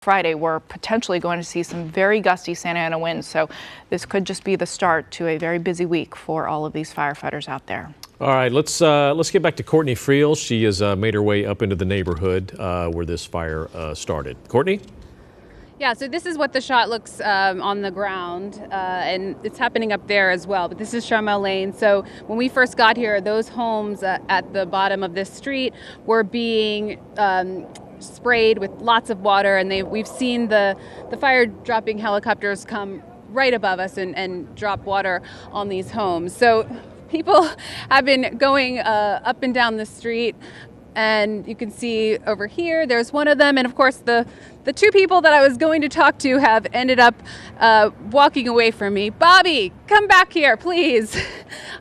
Friday, we're potentially going to see some very gusty Santa Ana winds, so this could just be the start to a very busy week for all of these firefighters out there. All right, let's get back to Courtney Friel. She has made her way up into the neighborhood where this fire started. Courtney? Yeah, so this is what the shot looks on the ground, and it's happening up there as well. But this is Charmel Lane. So when we first got here, those homes at the bottom of this street were being sprayed with lots of water, and we've seen the fire dropping helicopters come right above us and drop water on these homes. So people have been going up and down the street, and you can see over here there's one of them, and of course the two people that I was going to talk to have ended up walking away from me. Bobby, come back here, please.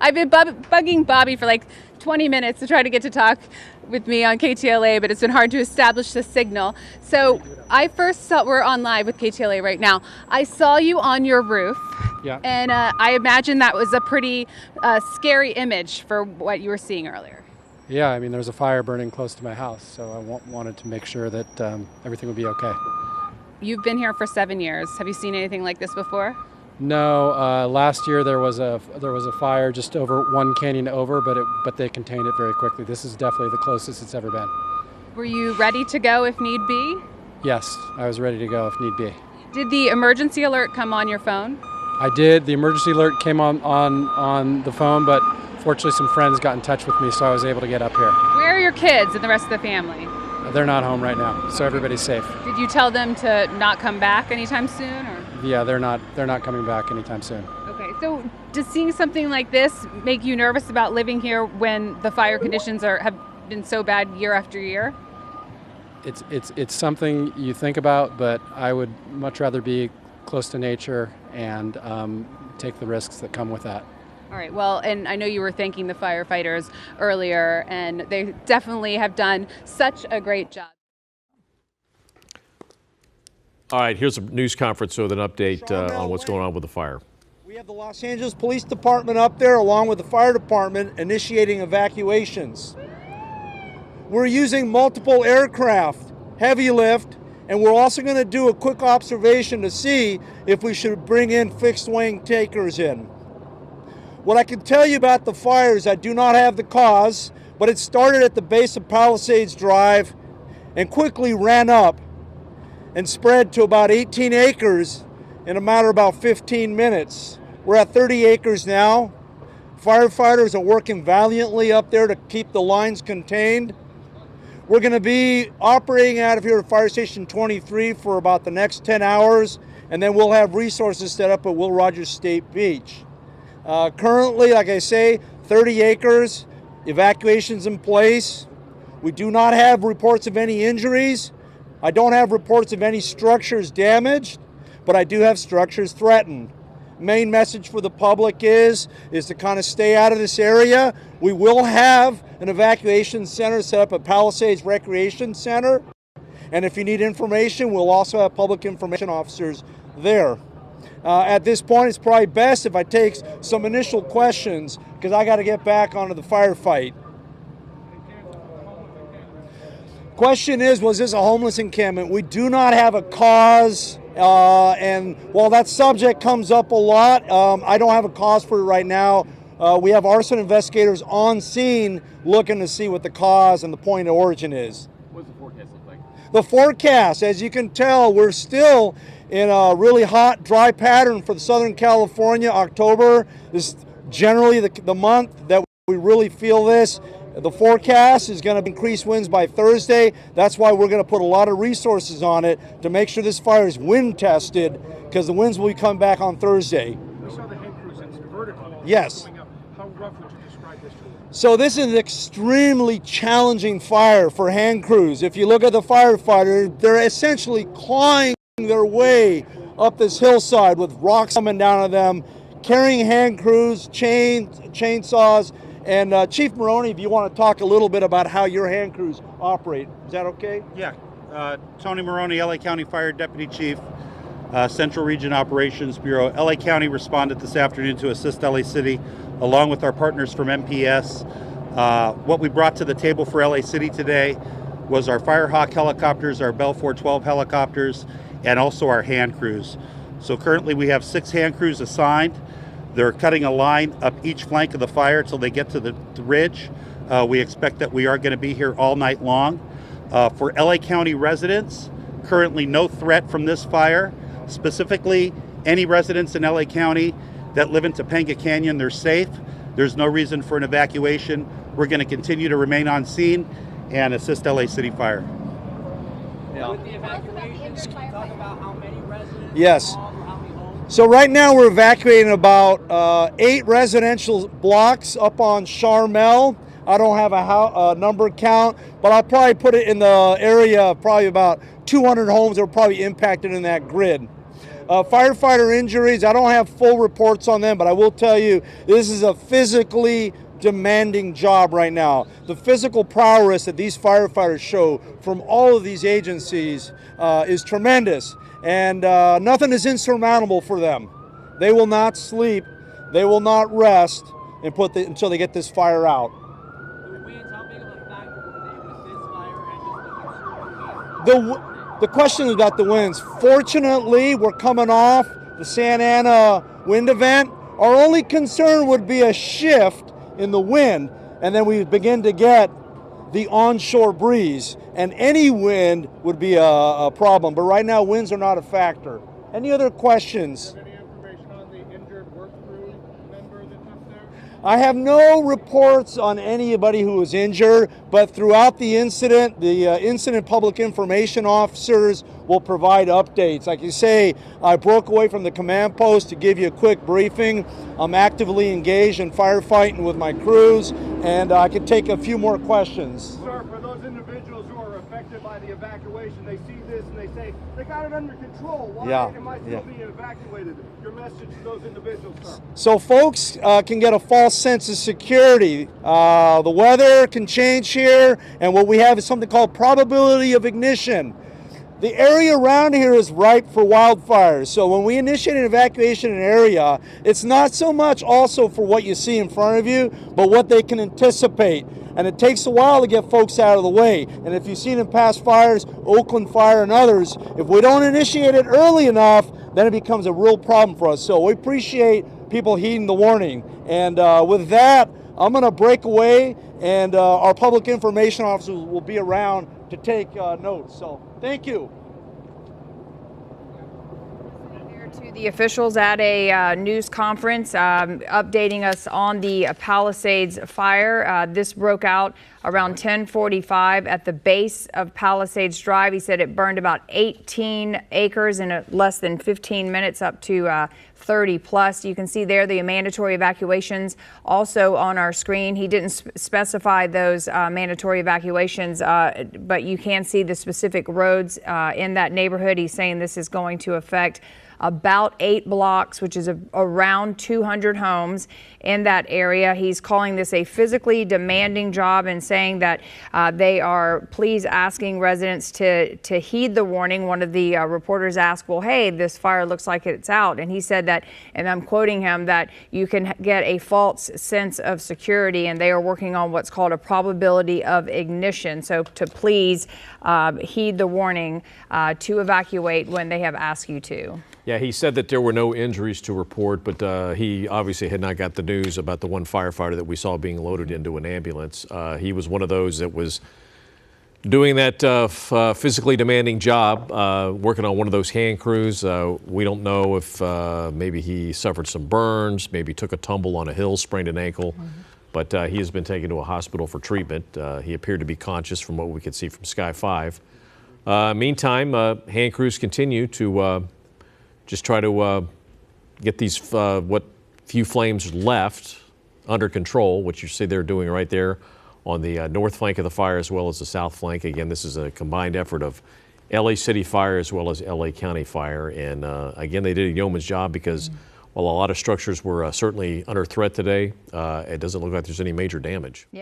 I've been bugging Bobby for like 20 minutes to try to get to talk with me on KTLA, but it's been hard to establish the signal. So I first saw, we're on live with KTLA right now. I saw you on your roof. Yeah. And I imagine that was a pretty scary image for what you were seeing earlier. Yeah, I mean, there's a fire burning close to my house, so I wanted to make sure that everything would be okay. You've been here for 7 years. Have you seen anything like this before? No, last year there was a fire just over one canyon over, but they contained it very quickly. This is definitely the closest it's ever been. Were you ready to go if need be? Yes, I was ready to go if need be. Did the emergency alert come on your phone? I did. The emergency alert came on the phone, but fortunately some friends got in touch with me, so I was able to get up here. Where are your kids and the rest of the family? They're not home right now, so everybody's safe. Did you tell them to not come back anytime soon, or? Yeah, they're not coming back anytime soon. Okay, so does seeing something like this make you nervous about living here when the fire conditions have been so bad year after year? It's something you think about, but I would much rather be close to nature and take the risks that come with that. All right, well, and I know you were thanking the firefighters earlier, and they definitely have done such a great job. All right, here's a news conference with an update on what's going on with the fire. We have the Los Angeles Police Department up there along with the fire department initiating evacuations. We're using multiple aircraft, heavy lift, and we're also going to do a quick observation to see if we should bring in fixed wing takers in. What I can tell you about the fires, I do not have the cause, but it started at the base of Palisades Drive and quickly ran up and spread to about 18 acres in a matter of about 15 minutes. We're at 30 acres now. Firefighters are working valiantly up there to keep the lines contained. We're going to be operating out of here at Fire Station 23 for about the next 10 hours, and then we'll have resources set up at Will Rogers State Beach. Currently, like I say, 30 acres, evacuations in place. We do not have reports of any injuries. I don't have reports of any structures damaged, but I do have structures threatened. Main message for the public is to kind of stay out of this area. We will have an evacuation center set up at Palisades Recreation Center. And if you need information, we'll also have public information officers there. At this point, it's probably best if I take some initial questions because I got to get back onto the firefight. Question is, was this a homeless encampment? We do not have a cause, and while that subject comes up a lot, I don't have a cause for it right now. We have arson investigators on scene looking to see what the cause and the point of origin is. What does the forecast look like? The forecast, as you can tell, we're still in a really hot, dry pattern for Southern California. October is generally the month that we really feel this. The forecast is going to increase winds by Thursday. That's why we're going to put a lot of resources on it to make sure this fire is wind tested, because the winds will come back on Thursday. We saw the hand crews, it's vertical. Yes. Going up. How rough would you describe this to you? So this is an extremely challenging fire for hand crews. If you look at the firefighters, they're essentially clawing their way up this hillside with rocks coming down on them, carrying hand crews, chainsaws. And Chief Maroney, if you want to talk a little bit about how your hand crews operate, is that okay? Yeah. Tony Maroney, LA County Fire Deputy Chief, Central Region Operations Bureau. LA County responded this afternoon to assist LA City, along with our partners from MPS. What we brought to the table for LA City today was our Firehawk helicopters, our Bell 412 helicopters, and also our hand crews. So currently we have 6 hand crews assigned. They're cutting a line up each flank of the fire till they get to the ridge. We expect that we are going to be here all night long. For LA County residents, currently no threat from this fire. Specifically, any residents in LA County that live in Topanga Canyon, they're safe. There's no reason for an evacuation. We're going to continue to remain on scene and assist LA City Fire. With the evacuations, can you talk about how many residents? Yes. Or how many homes? So right now we're evacuating about 8 residential blocks up on Charmel. I don't have a number count, but I'll probably put it in the area of probably about 200 homes that are probably impacted in that grid. Firefighter injuries, I don't have full reports on them, but I will tell you this is a physically demanding job right now. The physical prowess that these firefighters show from all of these agencies is tremendous, and nothing is insurmountable for them. They will not sleep, they will not rest until they get this fire out. The winds, how big of a factor were they with this fire and just the concerning winds? The question is about the winds. Fortunately, we're coming off the Santa Ana wind event. Our only concern would be a shift in the wind, and then we begin to get the onshore breeze, and any wind would be a problem. But right now, winds are not a factor. Any other questions? Any information on the injured work crew member that's up there? I have no reports on anybody who was injured, but throughout the incident public information officers will provide updates. Like you say, I broke away from the command post to give you a quick briefing. I'm actively engaged in firefighting with my crews, and I could take a few more questions. Sir, for those individuals who are affected by the evacuation, they see this and they say, they got it under control. Why am I still being evacuated? Your message to those individuals, sir. So folks can get a false sense of security. The weather can change here, and what we have is something called probability of ignition. The area around here is ripe for wildfires. So when we initiate an evacuation in an area, it's not so much also for what you see in front of you, but what they can anticipate. And it takes a while to get folks out of the way. And if you've seen in past fires, Oakland Fire and others, if we don't initiate it early enough, then it becomes a real problem for us. So we appreciate people heeding the warning. And with that, I'm going to break away, and our public information officers will be around to take notes. So thank you. To the officials at a news conference updating us on the Palisades fire. This broke out around 10:45 at the base of Palisades Drive. He said it burned about 18 acres in less than 15 minutes, up to 30 plus. You can see there the mandatory evacuations also on our screen. He didn't specify those mandatory evacuations, but you can see the specific roads in that neighborhood. He's saying this is going to affect about 8 blocks, which is around 200 homes in that area. He's calling this a physically demanding job and saying that they are please asking residents to heed the warning. One of the reporters asked, well, hey, this fire looks like it's out. And he said that, and I'm quoting him, that you can get a false sense of security, and they are working on what's called a probability of ignition. So to please heed the warning to evacuate when they have asked you to. Yeah, he said that there were no injuries to report, but he obviously had not got the news about the one firefighter that we saw being loaded into an ambulance. He was one of those that was doing that physically demanding job, working on one of those hand crews. We don't know if maybe he suffered some burns, maybe took a tumble on a hill, sprained an ankle, but he has been taken to a hospital for treatment. He appeared to be conscious from what we could see from Sky 5. Meantime, hand crews continue to just try to get these what few flames left under control, which you see they're doing right there on the north flank of the fire as well as the south flank. Again, this is a combined effort of LA City Fire as well as LA County Fire. And again, they did a yeoman's job because while a lot of structures were certainly under threat today, it doesn't look like there's any major damage. Yeah.